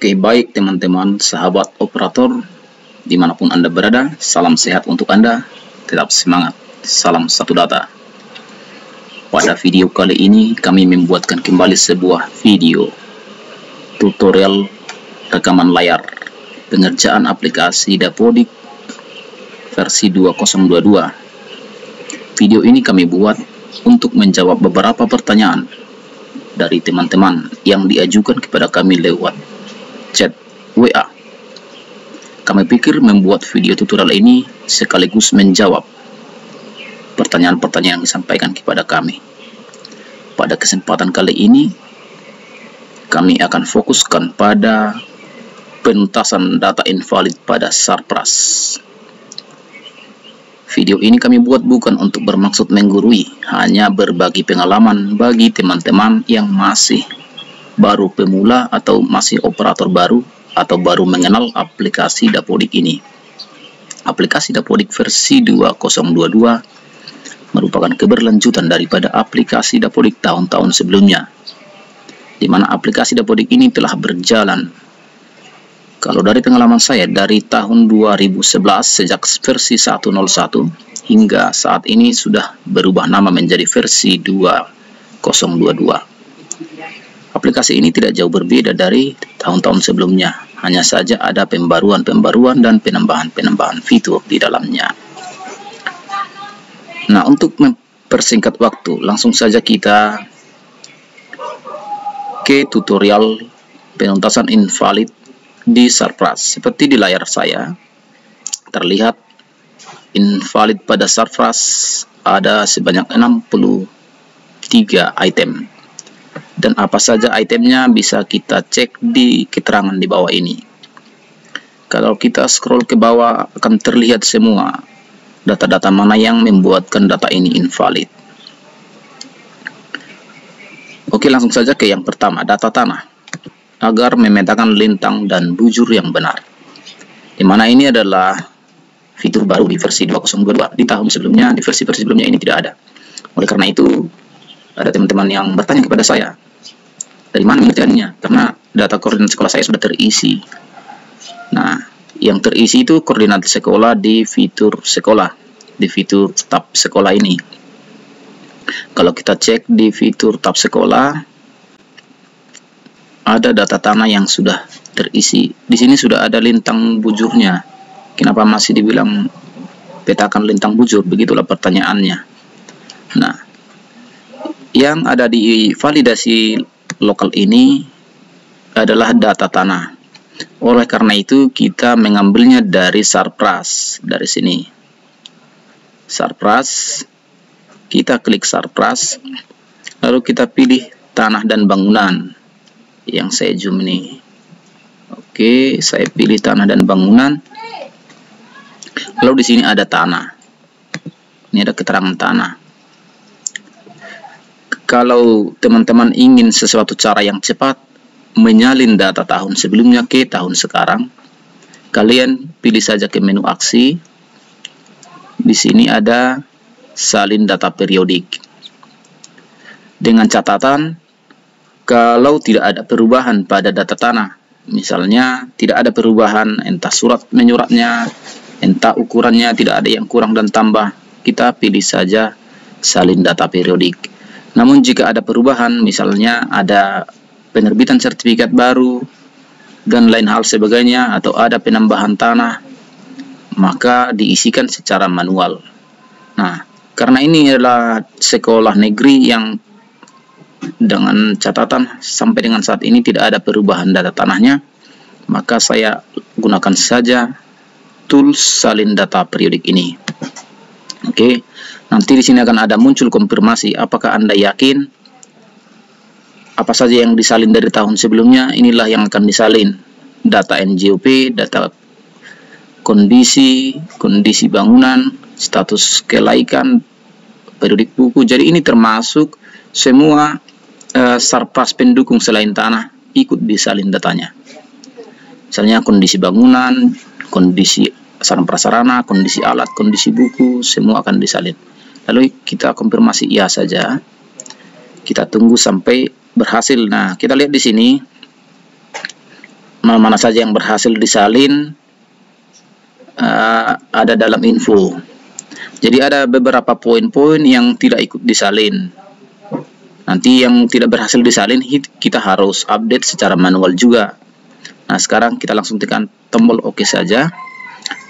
Oke, baik teman-teman, sahabat operator, dimanapun Anda berada, salam sehat untuk Anda, tetap semangat, salam satu data. Pada video kali ini, kami membuatkan kembali sebuah video tutorial rekaman layar pengerjaan aplikasi Dapodik versi 2022. Video ini kami buat untuk menjawab beberapa pertanyaan dari teman-teman yang diajukan kepada kami lewat chat WA. Kami pikir membuat video tutorial ini sekaligus menjawab pertanyaan-pertanyaan yang disampaikan kepada kami. Pada kesempatan kali ini, kami akan fokuskan pada penuntasan data invalid pada Sarpras. Video ini kami buat bukan untuk bermaksud menggurui, hanya berbagi pengalaman bagi teman-teman yang masih baru pemula atau masih operator baru atau baru mengenal aplikasi Dapodik ini. Aplikasi Dapodik versi 2022 merupakan keberlanjutan daripada aplikasi Dapodik tahun-tahun sebelumnya, di mana aplikasi Dapodik ini telah berjalan. Kalau dari pengalaman saya dari tahun 2011 sejak versi 101 hingga saat ini sudah berubah nama menjadi versi 2022. Aplikasi ini tidak jauh berbeda dari tahun-tahun sebelumnya, hanya saja ada pembaruan-pembaruan dan penambahan-penambahan fitur di dalamnya. Nah, untuk mempersingkat waktu, langsung saja kita ke tutorial penuntasan invalid di Sarpras. Seperti di layar saya, terlihat invalid pada Sarpras ada sebanyak 63 item. Dan apa saja itemnya bisa kita cek di keterangan di bawah ini. Kalau kita scroll ke bawah akan terlihat semua data-data mana yang membuatkan data ini invalid. Oke, langsung saja ke yang pertama, data tanah agar memetakan lintang dan bujur yang benar. Di mana ini adalah fitur baru di versi 2022. Di tahun sebelumnya, di versi sebelumnya ini tidak ada. Oleh karena itu, ada teman-teman yang bertanya kepada saya, dari mana mengerjakannya? Karena data koordinat sekolah saya sudah terisi. Nah, yang terisi itu koordinat sekolah di fitur sekolah, di fitur tab sekolah ini. Kalau kita cek di fitur tab sekolah, ada data tanah yang sudah terisi. Di sini sudah ada lintang bujurnya. Kenapa masih dibilang petakan lintang bujur? Begitulah pertanyaannya. Nah, yang ada di validasi lokal ini adalah data tanah. Oleh karena itu kita mengambilnya dari Sarpras. Dari sini Sarpras, kita klik Sarpras, lalu kita pilih tanah dan bangunan yang saya zoom ini. Oke, saya pilih tanah dan bangunan. Lalu di sini ada tanah. Ini ada keterangan tanah. Kalau teman-teman ingin sesuatu cara yang cepat menyalin data tahun sebelumnya ke tahun sekarang, kalian pilih saja ke menu aksi. Di sini ada salin data periodik. Dengan catatan, kalau tidak ada perubahan pada data tanah, misalnya tidak ada perubahan entah surat menyuratnya, entah ukurannya, tidak ada yang kurang dan tambah, kita pilih saja salin data periodik. Namun jika ada perubahan, misalnya ada penerbitan sertifikat baru dan lain hal sebagainya, atau ada penambahan tanah, maka diisikan secara manual. Nah, karena ini adalah sekolah negeri yang dengan catatan sampai dengan saat ini tidak ada perubahan data tanahnya, maka saya gunakan saja tools salin data periodik ini. Oke. Nanti di sini akan ada muncul konfirmasi apakah Anda yakin apa saja yang disalin dari tahun sebelumnya, inilah yang akan disalin. Data NJOP, data kondisi bangunan, status kelaikan, periodik buku. Jadi ini termasuk semua Sarpras pendukung selain tanah ikut disalin datanya. Misalnya kondisi bangunan, kondisi sarana prasarana, kondisi alat, kondisi buku, semua akan disalin. Lalu kita konfirmasi iya saja. Kita tunggu sampai berhasil. Nah, kita lihat di sini mana saja yang berhasil disalin ada dalam info. Jadi ada beberapa poin-poin yang tidak ikut disalin. Nanti yang tidak berhasil disalin kita harus update secara manual juga. Nah, sekarang kita langsung tekan tombol OK saja.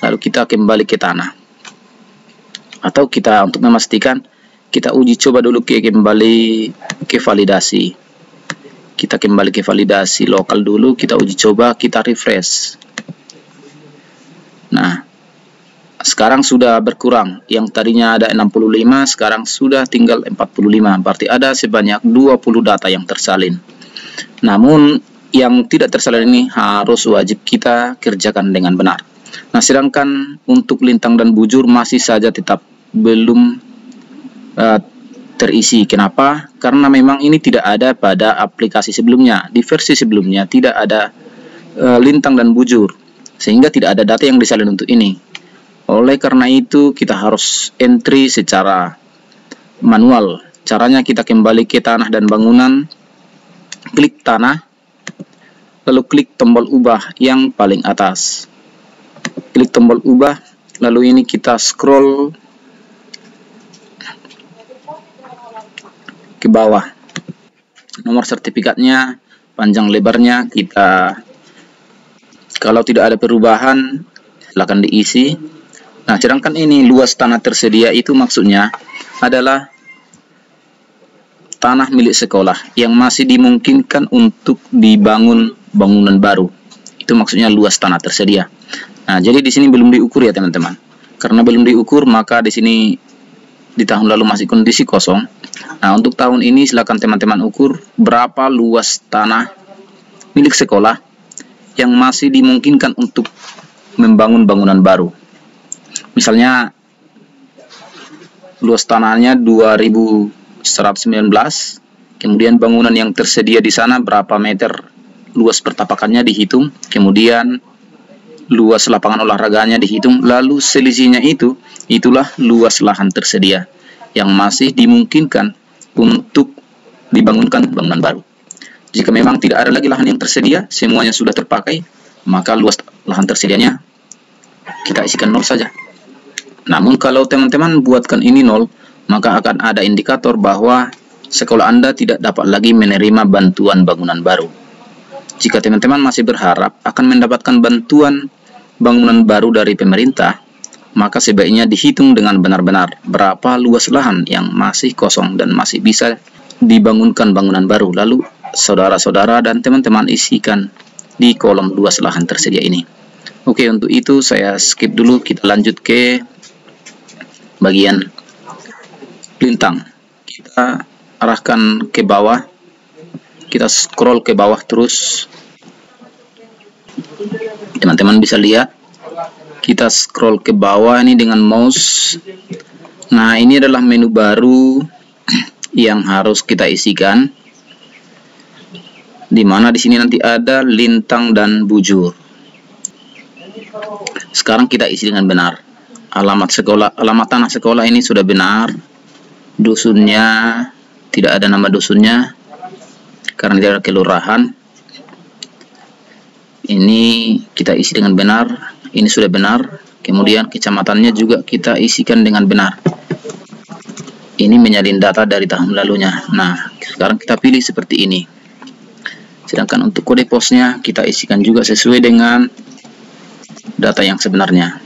Lalu kita kembali ke tanah. Atau kita untuk memastikan kita uji coba dulu kembali ke validasi. Kita kembali ke validasi lokal dulu, kita uji coba, kita refresh. Nah, sekarang sudah berkurang. Yang tadinya ada 65, sekarang sudah tinggal 45. Berarti ada sebanyak 20 data yang tersalin. Namun, yang tidak tersalin ini harus wajib kita kerjakan dengan benar. Nah, sedangkan untuk lintang dan bujur masih saja tetap belum terisi. Kenapa? Karena memang ini tidak ada pada aplikasi sebelumnya. Di versi sebelumnya tidak ada lintang dan bujur, sehingga tidak ada data yang disalin untuk ini. Oleh karena itu kita harus entry secara manual. Caranya kita kembali ke tanah dan bangunan, klik tanah, lalu klik tombol ubah yang paling atas. Klik tombol ubah, lalu ini kita scroll ke bawah. Nomor sertifikatnya, panjang lebarnya kita, kalau tidak ada perubahan silakan diisi. Nah, sedangkan ini luas tanah tersedia itu maksudnya adalah tanah milik sekolah yang masih dimungkinkan untuk dibangun bangunan baru. Itu maksudnya luas tanah tersedia. Nah, jadi di sini belum diukur ya teman-teman. Karena belum diukur, maka di sini di tahun lalu masih kondisi kosong. Nah, untuk tahun ini silakan teman-teman ukur berapa luas tanah milik sekolah yang masih dimungkinkan untuk membangun bangunan baru. Misalnya luas tanahnya 2119, kemudian bangunan yang tersedia di sana berapa meter luas pertapakannya dihitung, kemudian luas lapangan olahraganya dihitung, lalu selisihnya itulah luas lahan tersedia yang masih dimungkinkan untuk dibangunkan bangunan baru. Jika memang tidak ada lagi lahan yang tersedia, semuanya sudah terpakai, maka luas lahan tersedianya kita isikan 0 saja. Namun kalau teman-teman buatkan ini 0, maka akan ada indikator bahwa sekolah Anda tidak dapat lagi menerima bantuan bangunan baru. Jika teman-teman masih berharap akan mendapatkan bantuan bangunan baru dari pemerintah, maka sebaiknya dihitung dengan benar-benar berapa luas lahan yang masih kosong dan masih bisa dibangunkan bangunan baru. Lalu saudara-saudara dan teman-teman isikan di kolom luas lahan tersedia ini. Oke, untuk itu saya skip dulu, kita lanjut ke bagian lintang. Kita arahkan ke bawah, kita scroll ke bawah terus. Teman-teman bisa lihat, kita scroll ke bawah ini dengan mouse. Nah, ini adalah menu baru yang harus kita isikan, di mana di sini nanti ada lintang dan bujur. Sekarang kita isi dengan benar. Alamat sekolah, alamat tanah sekolah ini sudah benar. Dusunnya tidak ada nama dusunnya karena tidak ada kelurahan. Ini kita isi dengan benar. Ini sudah benar. Kemudian kecamatannya juga kita isikan dengan benar. Ini menyalin data dari tahun lalunya. Nah, sekarang kita pilih seperti ini. Sedangkan untuk kode posnya kita isikan juga sesuai dengan data yang sebenarnya.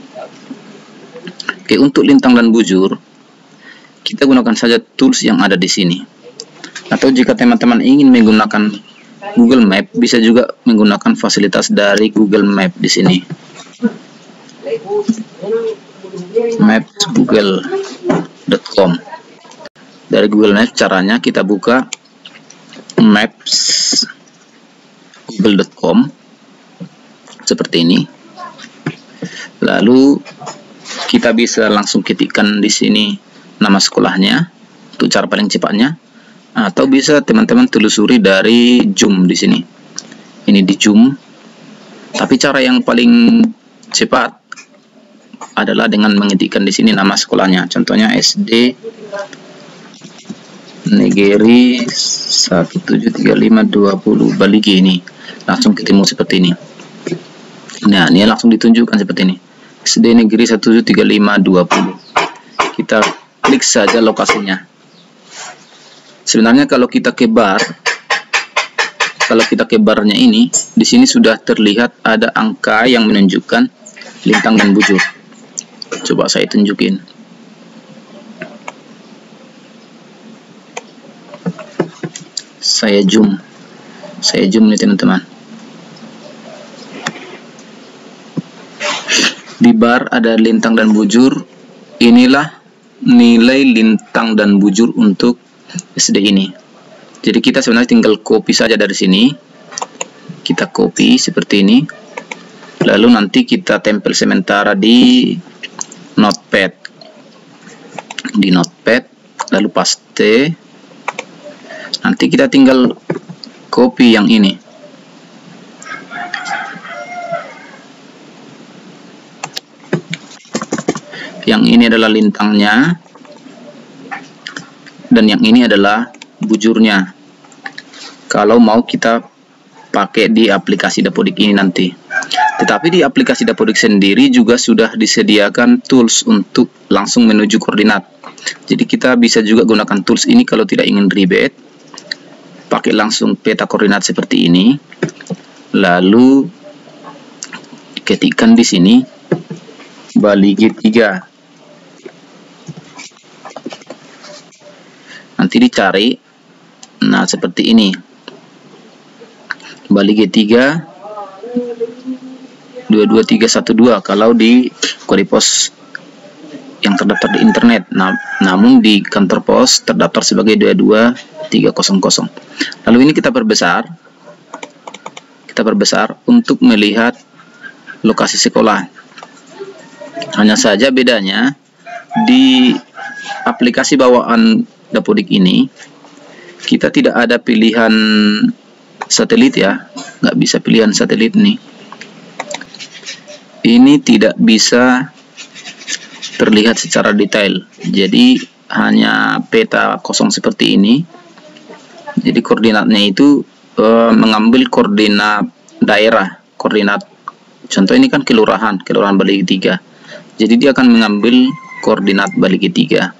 Oke, untuk lintang dan bujur kita gunakan saja tools yang ada di sini. Atau jika teman-teman ingin menggunakan Google Map, bisa juga menggunakan fasilitas dari Google Map di sini. Maps.google.com. Dari Google Maps caranya kita buka maps.google.com seperti ini. Lalu kita bisa langsung ketikkan di sini nama sekolahnya untuk cara paling cepatnya, atau bisa teman-teman telusuri dari zoom di sini. Ini di zoom. Tapi cara yang paling cepat adalah dengan mengetikkan di sini nama sekolahnya. Contohnya SD Negeri 173520 Baligi, ini langsung ketemu seperti ini. Nah, ini langsung ditunjukkan seperti ini. SD Negeri 173520. Kita klik saja lokasinya. Sebenarnya kalau kita ke barnya ini, di sini sudah terlihat ada angka yang menunjukkan lintang dan bujur. Coba saya tunjukin. Saya zoom nih teman-teman. Di bar ada lintang dan bujur. Inilah nilai lintang dan bujur untuk SD ini. Jadi kita sebenarnya tinggal copy saja dari sini. Kita copy seperti ini. Lalu nanti kita tempel sementara di Notepad. Lalu paste. Nanti kita tinggal copy yang ini. Yang ini adalah lintangnya, dan yang ini adalah bujurnya. Kalau mau kita pakai di aplikasi Dapodik ini nanti. Tetapi di aplikasi Dapodik sendiri juga sudah disediakan tools untuk langsung menuju koordinat. Jadi kita bisa juga gunakan tools ini kalau tidak ingin ribet. Pakai langsung peta koordinat seperti ini. Lalu ketikkan di sini Bali G3. Nanti dicari, nah seperti ini, Bali G3 22312 kalau di kode pos yang terdaftar di internet. Namun di kantor pos terdaftar sebagai 22300. Lalu ini kita perbesar untuk melihat lokasi sekolah. Hanya saja bedanya di aplikasi bawaan Dapodik ini kita tidak ada pilihan satelit ya, nggak bisa pilihan satelit nih. Ini tidak bisa terlihat secara detail, jadi hanya peta kosong seperti ini. Jadi koordinatnya itu mengambil koordinat daerah, koordinat contoh ini kan kelurahan Bali G3. Jadi dia akan mengambil koordinat Bali G3.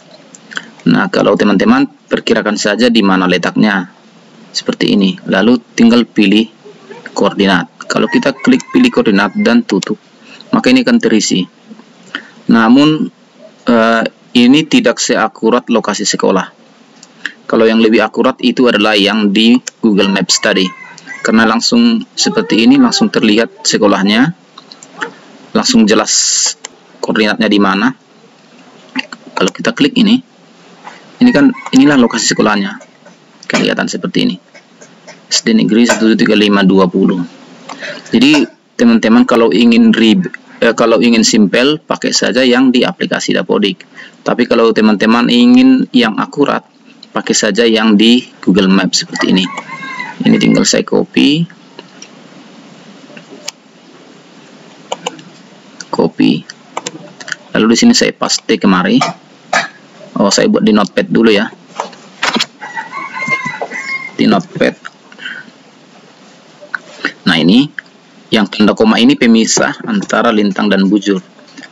Nah, kalau teman-teman perkirakan saja di mana letaknya, seperti ini. Lalu tinggal pilih koordinat. Kalau kita klik pilih koordinat dan tutup, maka ini akan terisi. Namun, ini tidak seakurat lokasi sekolah. Kalau yang lebih akurat itu adalah yang di Google Maps tadi. Karena langsung seperti ini, langsung terlihat sekolahnya. Langsung jelas koordinatnya di mana. Kalau kita klik ini kan inilah lokasi sekolahnya, kelihatan seperti ini, SD Negeri 173520. Jadi teman-teman kalau ingin simpel, pakai saja yang di aplikasi Dapodik. Tapi kalau teman-teman ingin yang akurat, pakai saja yang di Google Maps seperti ini. Ini tinggal saya copy, lalu di sini saya paste kemari. Oh, saya buat di Notepad dulu ya. Di Notepad. Nah, ini yang tanda koma ini pemisah antara lintang dan bujur.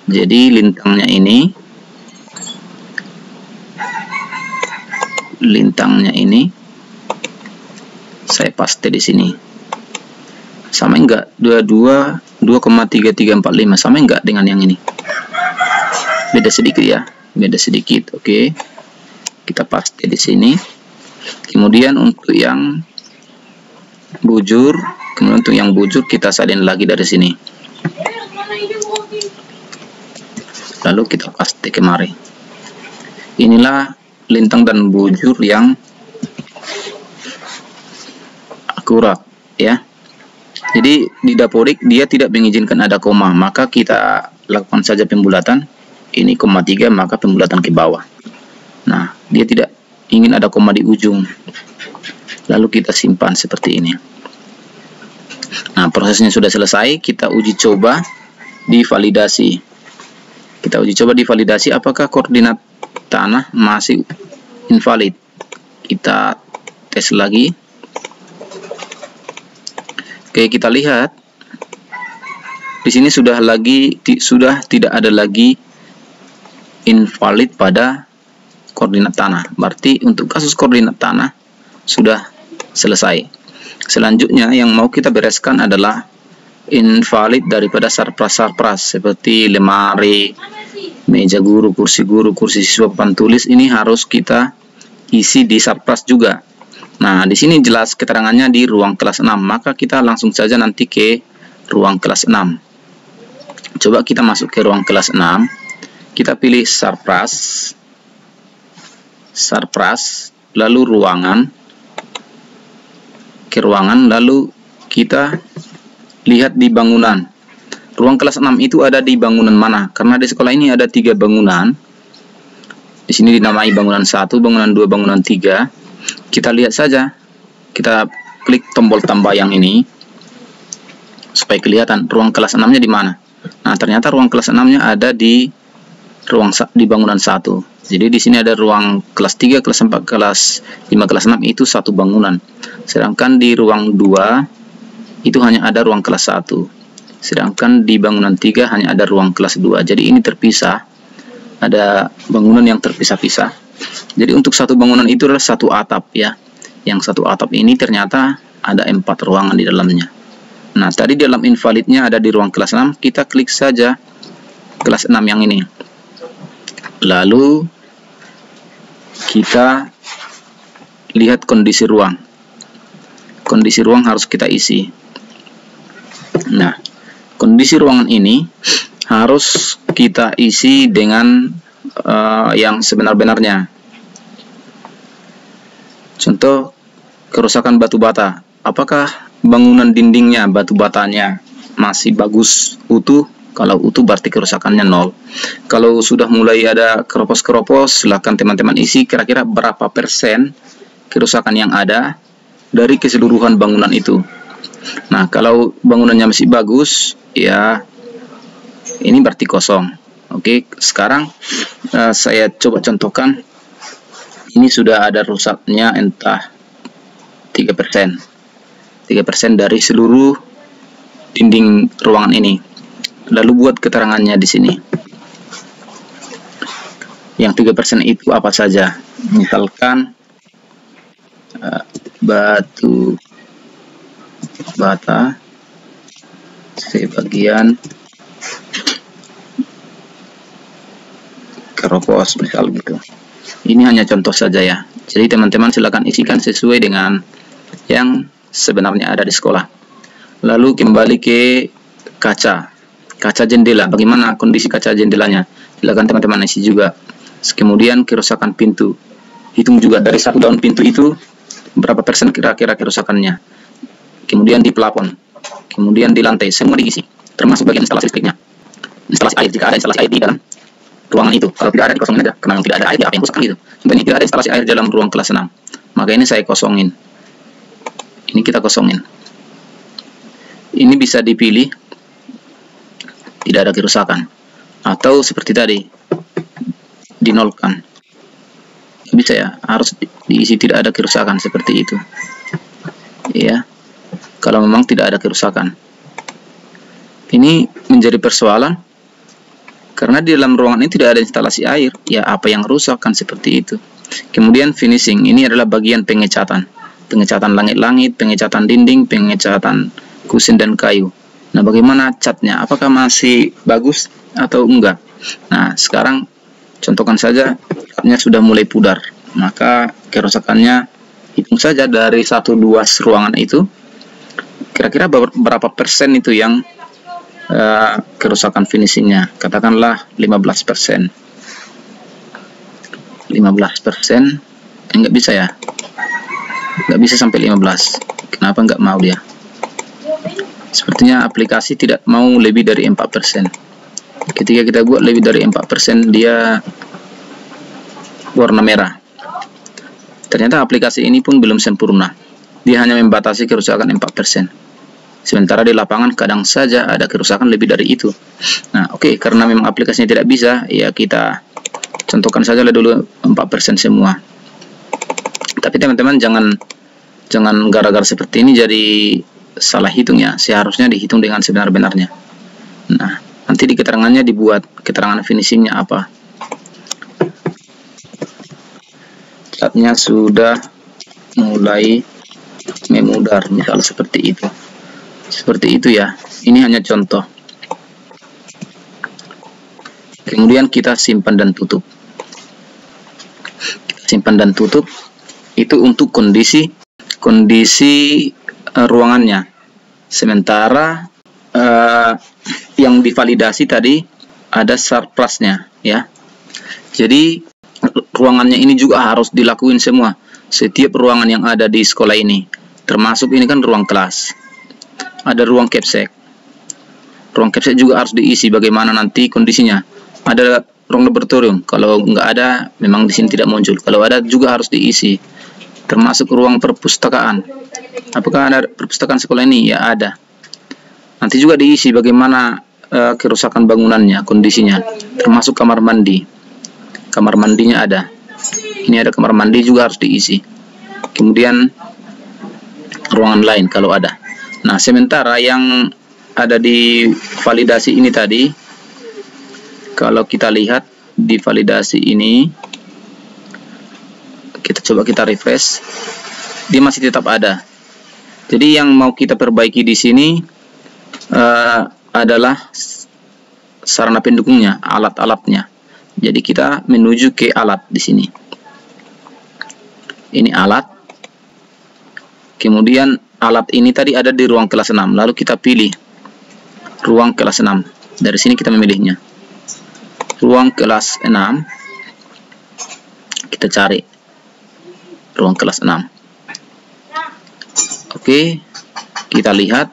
Jadi lintangnya saya paste di sini. Sama enggak? 2,3345 sama enggak dengan yang ini? Beda sedikit ya. Oke. Kita paste di sini. Kemudian untuk yang bujur, kita salin lagi dari sini. Lalu kita paste kemari. Inilah lintang dan bujur yang akurat ya. Jadi di Dapodik dia tidak mengizinkan ada koma, maka kita lakukan saja pembulatan. Ini 0,3, maka pembulatan ke bawah. Nah, dia tidak ingin ada koma di ujung. Lalu kita simpan seperti ini. Nah, prosesnya sudah selesai. Kita uji coba di validasi. Apakah koordinat tanah masih invalid. Kita tes lagi. Oke, kita lihat di sini sudah tidak ada lagi invalid pada koordinat tanah. Berarti untuk kasus koordinat tanah sudah selesai. Selanjutnya yang mau kita bereskan adalah invalid daripada sarpras seperti lemari, meja guru, kursi siswa, papan tulis. Ini harus kita isi di sarpras juga. Nah, di sini jelas keterangannya di ruang kelas 6. Maka kita langsung saja nanti ke ruang kelas 6. Coba kita masuk ke ruang kelas 6. Kita pilih sarpras, lalu ruangan, ke ruangan, lalu kita lihat di bangunan. Ruang kelas 6 itu ada di bangunan mana? Karena di sekolah ini ada 3 bangunan. Di sini dinamai bangunan 1, bangunan 2, bangunan 3. Kita lihat saja. Kita klik tombol tambah yang ini supaya kelihatan ruang kelas 6-nya di mana. Nah, ternyata ruang kelas 6-nya ada di bangunan 1. Jadi di sini ada ruang kelas 3, kelas 4, kelas 5, kelas 6 itu satu bangunan. Sedangkan di ruang 2 itu hanya ada ruang kelas 1. Sedangkan di bangunan 3 hanya ada ruang kelas 2. Jadi ini terpisah. Ada bangunan yang terpisah-pisah. Jadi untuk satu bangunan itu adalah satu atap ya. Yang satu atap ini ternyata ada 4 ruangan di dalamnya. Nah, tadi dalam invalidnya ada di ruang kelas 6. Kita klik saja kelas 6 yang ini. Lalu kita lihat kondisi ruang. Kondisi ruang harus kita isi. Nah, kondisi ruangan ini harus kita isi dengan yang sebenar-benarnya. Contoh, kerusakan batu bata. Apakah bangunan dindingnya, batu batanya masih bagus, utuh? Kalau utuh berarti kerusakannya 0. Kalau sudah mulai ada keropos-keropos, silahkan teman-teman isi kira-kira berapa persen kerusakan yang ada dari keseluruhan bangunan itu. Nah, kalau bangunannya masih bagus, ya ini berarti kosong. Oke, sekarang saya coba contohkan. Ini sudah ada rusaknya entah 3%. 3% dari seluruh dinding ruangan ini. Lalu buat keterangannya di sini. Yang 3% itu apa saja? Misalkan batu bata sebagian keropos, misal gitu. Ini hanya contoh saja ya. Jadi teman-teman silakan isikan sesuai dengan yang sebenarnya ada di sekolah. Lalu kembali ke kaca jendela. Bagaimana kondisi kaca jendelanya? Silakan teman-teman isi juga. Kemudian kerusakan pintu. Hitung juga dari satu daun pintu itu berapa persen kira-kira kerusakannya. Kemudian di plafon. Kemudian di lantai, semua diisi. Termasuk bagian instalasi listriknya. Instalasi air, jika ada instalasi air di dalam ruangan itu. Kalau tidak ada, dikosongin aja. Karena tidak ada air, ya apa yang rusak gitu. Sebenarnya tidak ada instalasi air dalam ruang kelas 6. Maka ini saya kosongin. Ini kita kosongin. Ini bisa dipilih tidak ada kerusakan, atau seperti tadi dinolkan. Bisa ya, harus diisi tidak ada kerusakan seperti itu ya, kalau memang tidak ada kerusakan. Ini menjadi persoalan karena di dalam ruangan ini tidak ada instalasi air, ya apa yang rusak kan seperti itu. Kemudian finishing, ini adalah bagian pengecatan langit-langit, pengecatan dinding, pengecatan kusin dan kayu. Nah, bagaimana catnya? Apakah masih bagus atau enggak? Nah, sekarang contohkan saja catnya sudah mulai pudar. Maka kerusakannya hitung saja dari 1-2 ruangan itu. Kira-kira berapa persen itu yang kerusakan finishingnya? Katakanlah 15%. 15%? Enggak bisa ya? Enggak bisa sampai 15. Kenapa enggak mau dia? Sepertinya aplikasi tidak mau lebih dari 4%. Ketika kita buat lebih dari 4%, dia warna merah. Ternyata aplikasi ini pun belum sempurna. Dia hanya membatasi kerusakan 4%. Sementara di lapangan kadang saja ada kerusakan lebih dari itu. Nah, oke, karena memang aplikasinya tidak bisa, ya kita contohkan saja dulu 4% semua. Tapi teman-teman jangan gara-gara seperti ini jadi salah hitung ya. Seharusnya dihitung dengan sebenar-benarnya. Nah, nanti di keterangannya dibuat keterangan finishingnya apa. Catnya sudah mulai memudar, misal seperti itu. Seperti itu ya. Ini hanya contoh. Kemudian kita simpan dan tutup. Simpan dan tutup itu untuk kondisi ruangannya. Sementara yang divalidasi tadi ada surplusnya ya. Jadi ruangannya ini juga harus dilakuin semua. Setiap ruangan yang ada di sekolah ini, termasuk ini kan ruang kelas. Ada ruang capsek. Ruang capsek juga harus diisi bagaimana nanti kondisinya. Ada ruang laboratorium. Kalau nggak ada, memang di sini tidak muncul. Kalau ada juga harus diisi. Termasuk ruang perpustakaan. Apakah ada perpustakaan sekolah ini? Ya ada. Nanti juga diisi bagaimana kerusakan bangunannya, kondisinya. Termasuk kamar mandi. Kamar mandinya ada. Ini ada kamar mandi juga harus diisi. Kemudian ruangan lain kalau ada. Nah, sementara yang ada di validasi ini tadi, kalau kita lihat di validasi ini, kita coba kita refresh, dia masih tetap ada. Jadi yang mau kita perbaiki di sini adalah sarana pendukungnya, alat-alatnya. Jadi kita menuju ke alat di sini. Ini alat. Kemudian alat ini tadi ada di ruang kelas 6. Lalu kita pilih ruang kelas 6. Dari sini kita memilihnya. Ruang kelas 6. Kita cari ruang kelas 6. Oke, kita lihat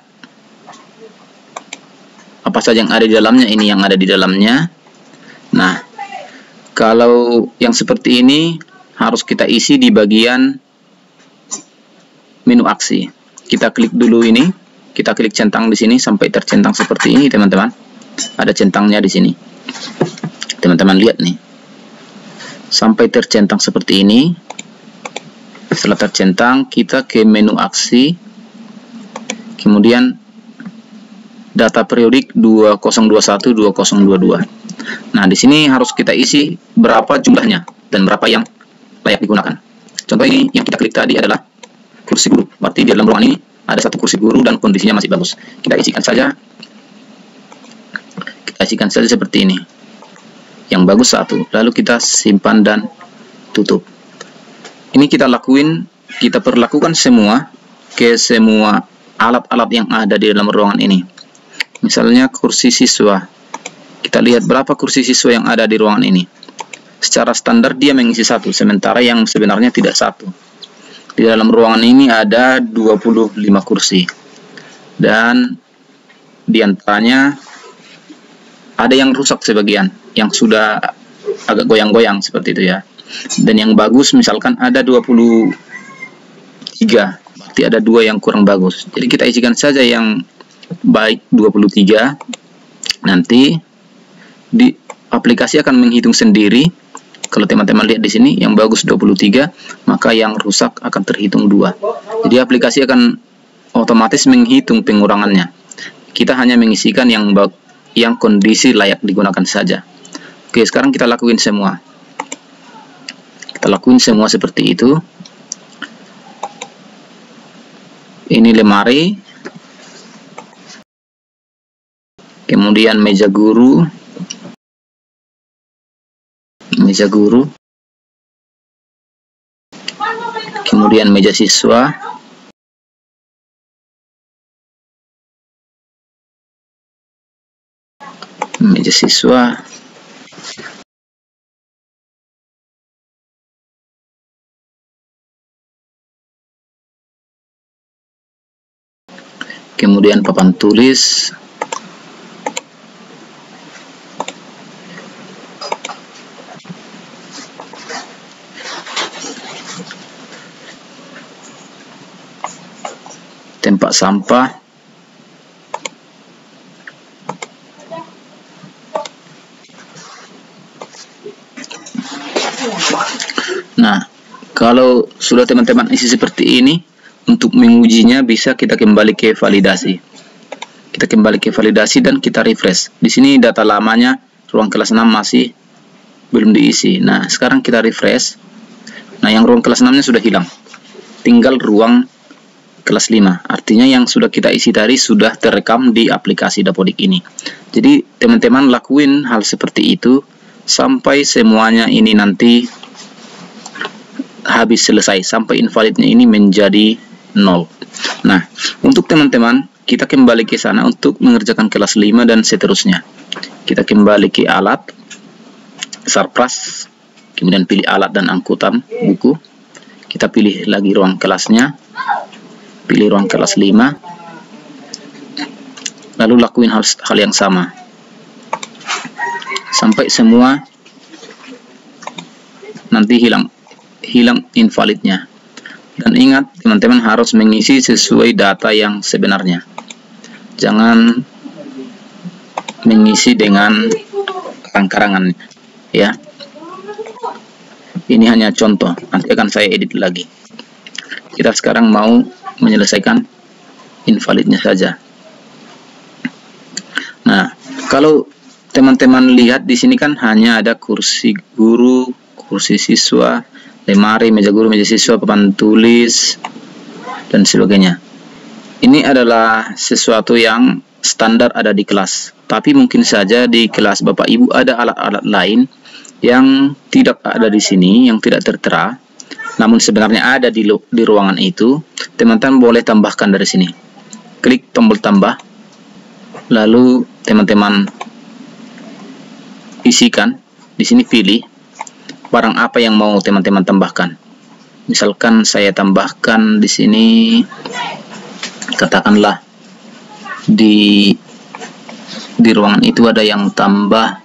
apa saja yang ada di dalamnya. Ini yang ada di dalamnya. Nah, kalau yang seperti ini harus kita isi di bagian menu aksi. Kita klik dulu ini, kita klik centang di sini sampai tercentang seperti ini, teman-teman. Ada centangnya di sini. Teman-teman lihat nih. Sampai tercentang seperti ini. Setelah tercentang, kita ke menu aksi. Kemudian data periodik 2021 2022. Nah, di sini harus kita isi berapa jumlahnya dan berapa yang layak digunakan. Contoh ini yang kita klik tadi adalah kursi guru. Berarti di dalam ruangan ini ada satu kursi guru dan kondisinya masih bagus. Kita isikan saja. Kita isikan saja seperti ini. Yang bagus satu. Lalu kita simpan dan tutup. Ini kita lakuin, kita perlakukan semua ke semua alat-alat yang ada di dalam ruangan ini. Misalnya kursi siswa. Kita lihat berapa kursi siswa yang ada di ruangan ini. Secara standar dia mengisi satu, sementara yang sebenarnya tidak satu. Di dalam ruangan ini ada 25 kursi. Dan diantaranya ada yang rusak sebagian, yang sudah agak goyang-goyang seperti itu ya. Dan yang bagus misalkan ada 23. Berarti ada 2 yang kurang bagus. Jadi kita isikan saja yang baik 23. Nanti di aplikasi akan menghitung sendiri. Kalau teman-teman lihat di sini yang bagus 23, maka yang rusak akan terhitung 2. Jadi aplikasi akan otomatis menghitung pengurangannya. Kita hanya mengisikan yang kondisi layak digunakan saja. Oke, sekarang kita lakuin semua. Kita lakuin semua seperti itu. Ini lemari. Kemudian meja guru. Meja guru. Kemudian meja siswa. Meja siswa. Kemudian papan tulis. Tempat sampah. Nah, kalau sudah teman-teman isi seperti ini, untuk mengujinya bisa kita kembali ke validasi. Kita Kita kembali ke validasi dan kita refresh. Di sini data lamanya ruang kelas 6 masih belum diisi. Nah, sekarang kita refresh. Nah, yang ruang kelas 6-nya sudah hilang. Tinggal ruang kelas 5. Artinya yang sudah kita isi tadi sudah terekam di aplikasi Dapodik ini. Jadi, teman-teman lakuin hal seperti itu sampai semuanya ini nanti habis selesai, sampai invalidnya ini menjadi 0. Nah, untuk teman-teman, kita kembali ke sana untuk mengerjakan kelas 5 dan seterusnya. Kita kembali ke alat, Sarpras, kemudian pilih alat dan angkutan buku. Kita pilih lagi ruang kelasnya, pilih ruang kelas 5, lalu lakuin hal yang sama sampai semua nanti hilang invalidnya. Dan ingat, teman-teman harus mengisi sesuai data yang sebenarnya. Jangan mengisi dengan karang-karangan, ya. Ini hanya contoh, nanti akan saya edit lagi. Kita sekarang mau menyelesaikan invalidnya saja. Nah, kalau teman-teman lihat di sini kan hanya ada kursi guru, kursi siswa, lemari, meja guru, meja siswa, papan tulis, dan sebagainya. Ini adalah sesuatu yang standar ada di kelas. Tapi mungkin saja di kelas Bapak Ibu ada alat-alat lain yang tidak ada di sini, yang tidak tertera, namun sebenarnya ada di ruangan itu. Teman-teman boleh tambahkan dari sini. Klik tombol tambah, lalu teman-teman isikan. Di sini pilih barang apa yang mau teman-teman tambahkan. Misalkan saya tambahkan di sini, katakanlah di ruangan itu ada yang tambah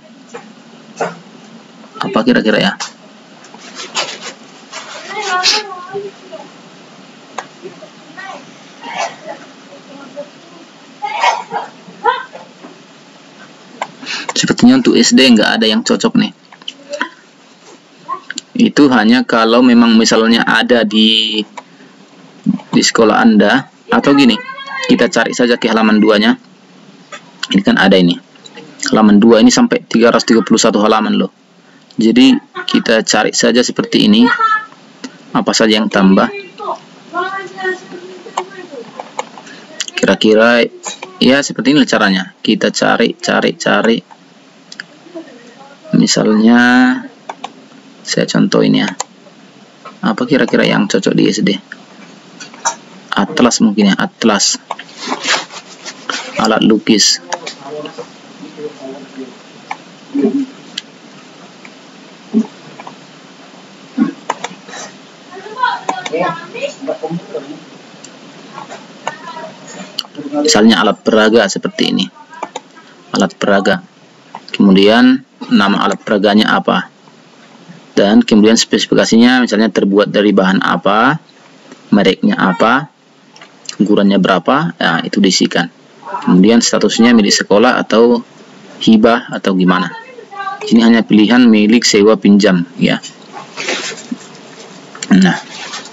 apa kira-kira ya? Sepertinya untuk SD nggak ada yang cocok nih. Itu hanya kalau memang misalnya ada di sekolah Anda, atau gini, kita cari saja ke halaman 2-nya. Ini kan ada ini. Halaman 2 ini sampai 331 halaman loh. Jadi kita cari saja seperti ini. Apa saja yang tambah. Kira-kira ya seperti ini caranya. Kita cari. Misalnya saya contoh ini ya. Apa kira-kira yang cocok di SD? Atlas mungkin ya, atlas. Alat lukis. Misalnya alat peraga seperti ini. Alat peraga. Kemudian nama alat peraganya apa? Dan kemudian spesifikasinya misalnya terbuat dari bahan apa, mereknya apa, ukurannya berapa, ya itu diisikan. Kemudian statusnya milik sekolah atau hibah atau gimana. Ini hanya pilihan milik sewa pinjam ya. Nah,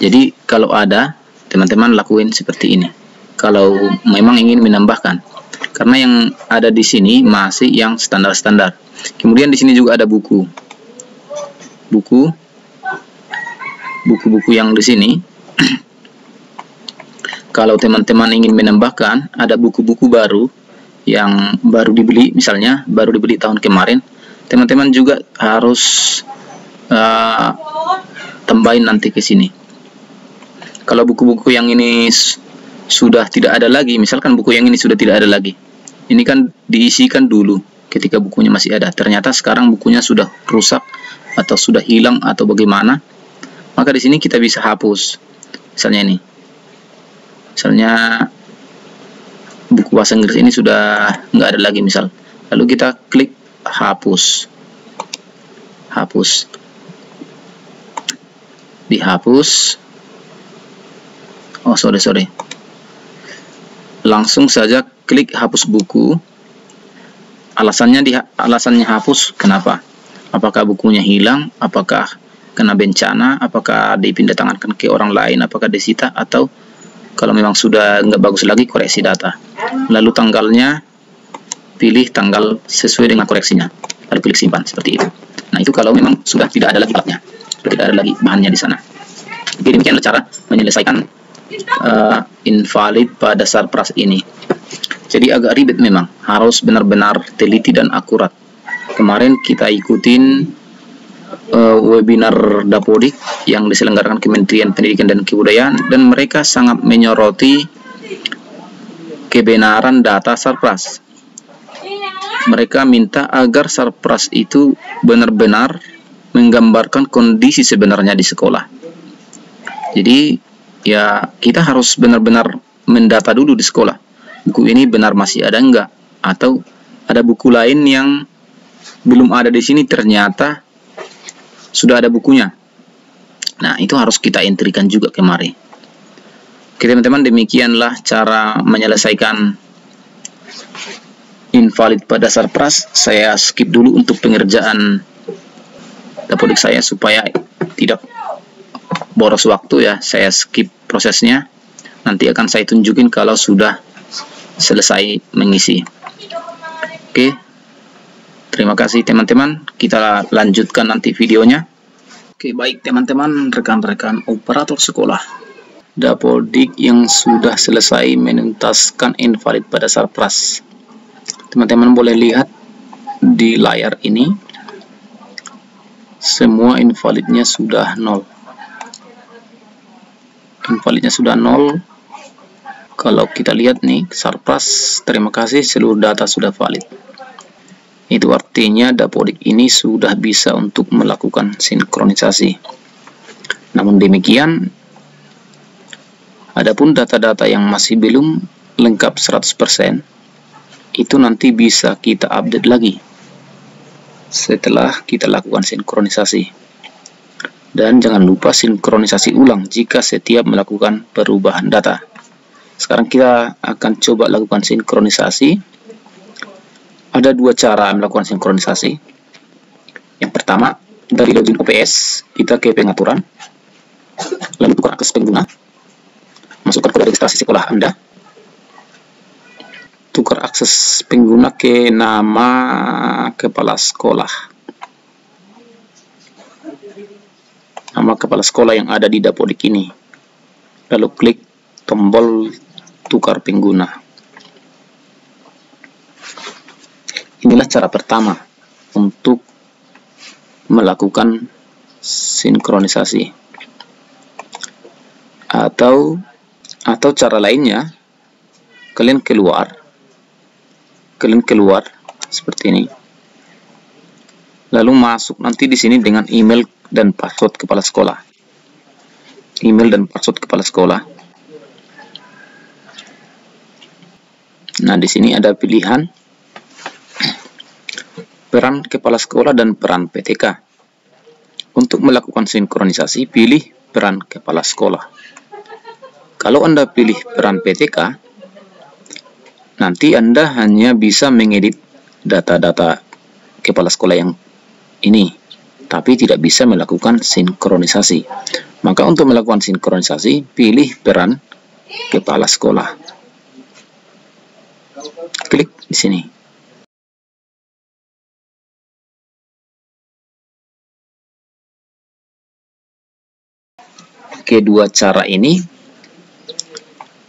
jadi kalau ada, teman-teman lakuin seperti ini. Kalau memang ingin menambahkan, karena yang ada di sini masih yang standar-standar. Kemudian di sini juga ada buku-buku yang di sini. Kalau teman-teman ingin menambahkan, ada buku-buku baru yang baru dibeli, misalnya baru dibeli tahun kemarin, teman-teman juga harus tambahin nanti ke sini. Kalau buku-buku yang ini sudah tidak ada lagi, misalkan buku yang ini sudah tidak ada lagi, ini kan diisikan dulu ketika bukunya masih ada. Ternyata sekarang bukunya sudah rusak atau sudah hilang atau bagaimana, maka di sini kita bisa hapus. Misalnya ini, misalnya buku bahasa Inggris ini sudah nggak ada lagi misal, lalu kita klik hapus, dihapus. Oh sorry, langsung saja klik hapus buku. Alasannya hapus kenapa? Apakah bukunya hilang, apakah kena bencana, apakah dipindah tangankan ke orang lain, apakah disita, atau Kalau memang sudah nggak bagus lagi, koreksi data. Lalu tanggalnya, pilih tanggal sesuai dengan koreksinya. Lalu klik simpan, seperti itu. Nah, itu kalau memang sudah tidak ada lagi platnya, sudah tidak ada lagi bahannya di sana. Oke, demikianlah cara menyelesaikan invalid pada Surprise ini. Jadi agak ribet memang, harus benar-benar teliti dan akurat. Kemarin kita ikutin webinar Dapodik yang diselenggarakan Kementerian Pendidikan dan Kebudayaan, dan mereka sangat menyoroti kebenaran data Surprise. Mereka minta agar Surprise itu benar-benar menggambarkan kondisi sebenarnya di sekolah. Jadi ya kita harus benar-benar mendata dulu di sekolah. Buku ini benar masih ada enggak? Atau ada buku lain yang belum ada di sini ternyata sudah ada bukunya. Nah, itu harus kita entrikan juga kemari. Oke teman-teman, demikianlah cara menyelesaikan invalid pada Surprise. Saya skip dulu untuk pengerjaan Dapodik saya supaya tidak boros waktu ya. Saya skip prosesnya. Nanti akan saya tunjukin kalau sudah selesai mengisi. Oke. Terima kasih teman-teman. Kita lanjutkan nanti videonya. Oke, baik teman-teman, rekan-rekan operator sekolah. Dapodik yang sudah selesai menuntaskan invalid pada Surprise. Teman-teman boleh lihat di layar ini, semua invalidnya sudah 0. Invalidnya sudah 0. Kalau kita lihat nih, Surprise, terima kasih, seluruh data sudah valid. Itu artinya Dapodik ini sudah bisa untuk melakukan sinkronisasi. Namun demikian, adapun data-data yang masih belum lengkap 100%, itu nanti bisa kita update lagi setelah kita lakukan sinkronisasi. Dan jangan lupa sinkronisasi ulang jika setiap melakukan perubahan data. Sekarang kita akan coba lakukan sinkronisasi. Ada dua cara melakukan sinkronisasi. Yang pertama, dari login OPS, kita ke pengaturan, lalu tukar akses pengguna, masukkan kode registrasi sekolah Anda, tukar akses pengguna ke nama kepala sekolah. Nama kepala sekolah yang ada di Dapodik ini. Lalu klik tombol tukar pengguna. Inilah cara pertama untuk melakukan sinkronisasi. Atau cara lainnya, kalian keluar seperti ini, lalu masuk nanti di sini dengan email dan password kepala sekolah. Nah, di sini ada pilihan peran kepala sekolah dan peran PTK. Untuk melakukan sinkronisasi, pilih peran kepala sekolah. Kalau Anda pilih peran PTK, nanti Anda hanya bisa mengedit data-data kepala sekolah yang ini, tapi tidak bisa melakukan sinkronisasi. Maka untuk melakukan sinkronisasi, pilih peran kepala sekolah. Klik di sini. Kedua cara ini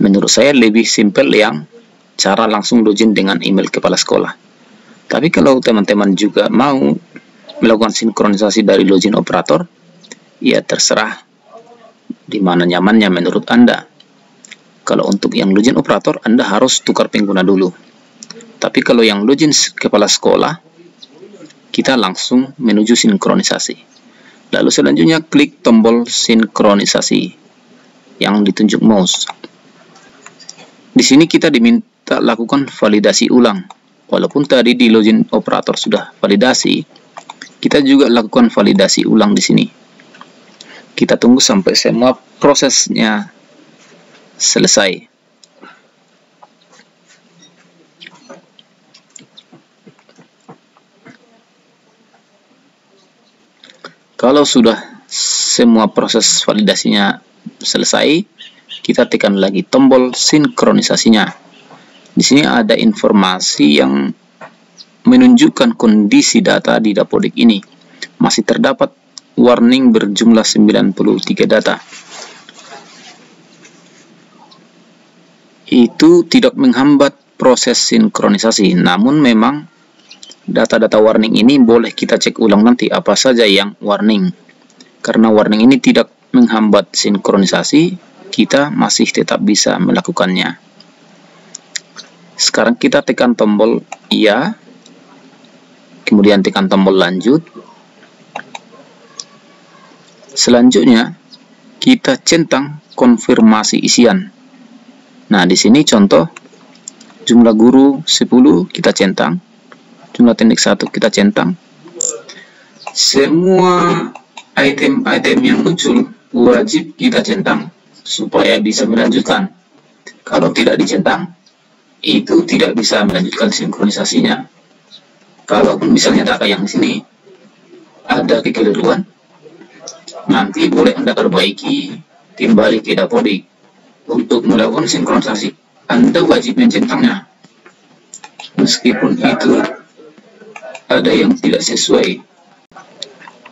menurut saya lebih simpel yang cara langsung login dengan email kepala sekolah. Tapi kalau teman-teman juga mau melakukan sinkronisasi dari login operator, ya terserah di mana nyamannya menurut Anda. Kalau untuk yang login operator, Anda harus tukar pengguna dulu. Tapi kalau yang login kepala sekolah, kita langsung menuju sinkronisasi. Lalu selanjutnya klik tombol sinkronisasi yang ditunjuk mouse. Di sini kita diminta lakukan validasi ulang. Walaupun tadi di login operator sudah validasi, kita juga lakukan validasi ulang di sini. Kita tunggu sampai semua prosesnya selesai. Kalau sudah semua proses validasinya selesai, kita tekan lagi tombol sinkronisasinya. Di sini ada informasi yang menunjukkan kondisi data di Dapodik ini. Masih terdapat warning berjumlah 93 data. Itu tidak menghambat proses sinkronisasi, namun memang data-data warning ini boleh kita cek ulang nanti apa saja yang warning. Karena warning ini tidak menghambat sinkronisasi, kita masih tetap bisa melakukannya. Sekarang kita tekan tombol iya, kemudian tekan tombol lanjut. Selanjutnya kita centang konfirmasi isian. Nah, di sini contoh jumlah guru 10 kita centang, jumlah teknik 1 kita centang. Semua item-item yang muncul wajib kita centang supaya bisa melanjutkan. Kalau tidak dicentang, itu tidak bisa melanjutkan sinkronisasinya. Kalau misalnya data yang di sini ada kekeliruan, nanti boleh Anda perbaiki kembali ke Dapodik. Untuk melakukan sinkronisasi, Anda wajib mencentangnya. Meskipun itu ada yang tidak sesuai.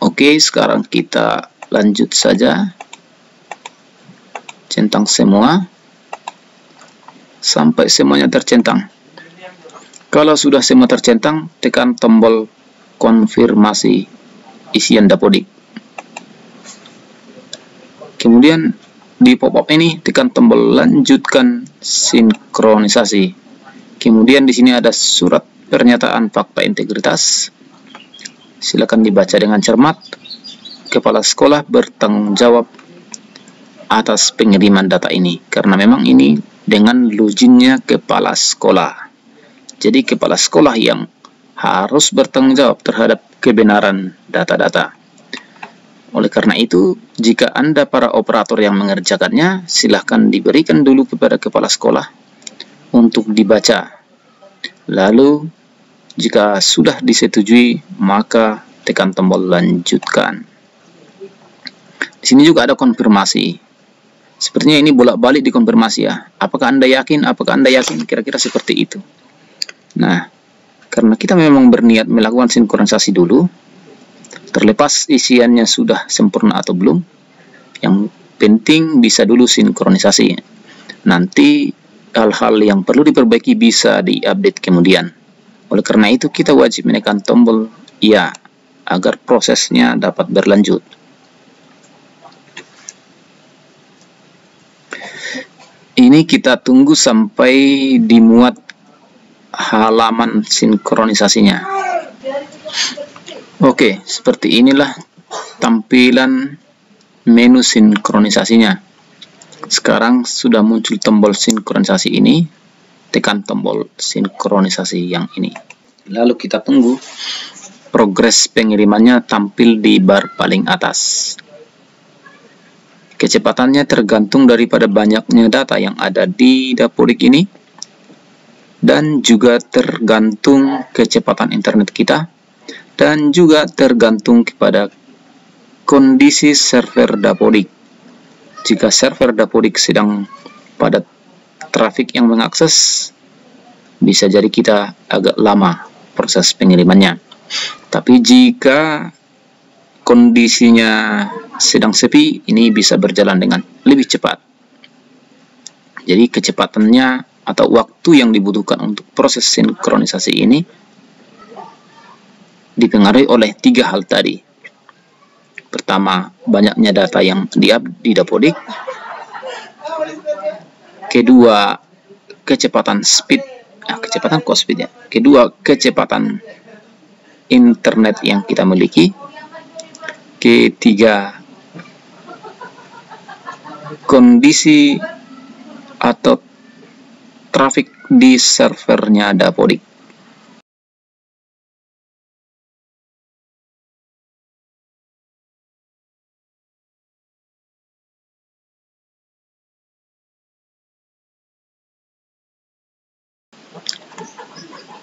Oke, sekarang kita lanjut saja. Centang semua sampai semuanya tercentang. Kalau sudah semua tercentang, tekan tombol konfirmasi isian Dapodik. Kemudian di pop-up ini tekan tombol lanjutkan sinkronisasi. Kemudian di sini ada surat pernyataan fakta integritas. Silakan dibaca dengan cermat. Kepala sekolah bertanggung jawab atas pengiriman data ini, karena memang ini dengan loginnya kepala sekolah. Jadi kepala sekolah yang harus bertanggung jawab terhadap kebenaran data-data. Oleh karena itu, jika Anda para operator yang mengerjakannya, silahkan diberikan dulu kepada kepala sekolah untuk dibaca. Lalu, jika sudah disetujui, maka tekan tombol lanjutkan. Di sini juga ada konfirmasi. Sepertinya ini bolak-balik dikonfirmasi ya. Apakah Anda yakin? Apakah Anda yakin? Kira-kira seperti itu. Nah, karena kita memang berniat melakukan sinkronisasi dulu, terlepas isiannya sudah sempurna atau belum, yang penting bisa dulu sinkronisasi. Nanti hal-hal yang perlu diperbaiki bisa diupdate kemudian. Oleh karena itu kita wajib menekan tombol ya agar prosesnya dapat berlanjut. Ini kita tunggu sampai dimuat halaman sinkronisasinya. Oke, seperti inilah tampilan menu sinkronisasinya. Sekarang sudah muncul tombol sinkronisasi ini, tekan tombol sinkronisasi yang ini. Lalu kita tunggu progres pengirimannya tampil di bar paling atas. Kecepatannya tergantung daripada banyaknya data yang ada di Dapodik ini, dan juga tergantung kecepatan internet kita, dan juga tergantung kepada kondisi server Dapodik. Jika server Dapodik sedang padat trafik yang mengakses, bisa jadi kita agak lama proses pengirimannya. Tapi jika kondisinya sedang sepi, ini bisa berjalan dengan lebih cepat. Jadi kecepatannya atau waktu yang dibutuhkan untuk proses sinkronisasi ini dipengaruhi oleh 3 hal tadi. Pertama, banyaknya data yang di-up di Dapodik. Kedua, kecepatan kecepatan internet yang kita miliki. Ketiga, kondisi atau trafik di servernya Dapodik.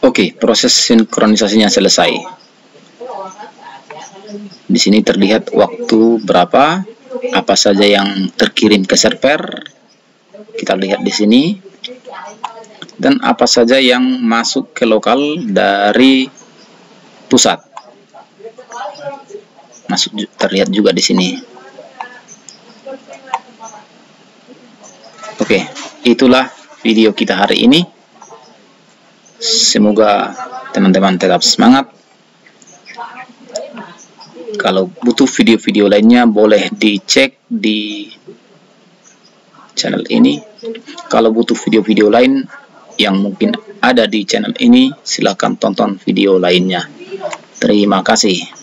Oke, proses sinkronisasinya selesai. Di sini terlihat waktu berapa, apa saja yang terkirim ke server, Kita lihat di sini. Dan apa saja yang masuk ke lokal dari pusat. Terlihat juga di sini. Oke, itulah video kita hari ini. Semoga teman-teman tetap semangat. Kalau butuh video-video lainnya boleh dicek di channel ini. Kalau butuh video-video lain yang mungkin ada di channel ini, silahkan tonton video lainnya. Terima kasih.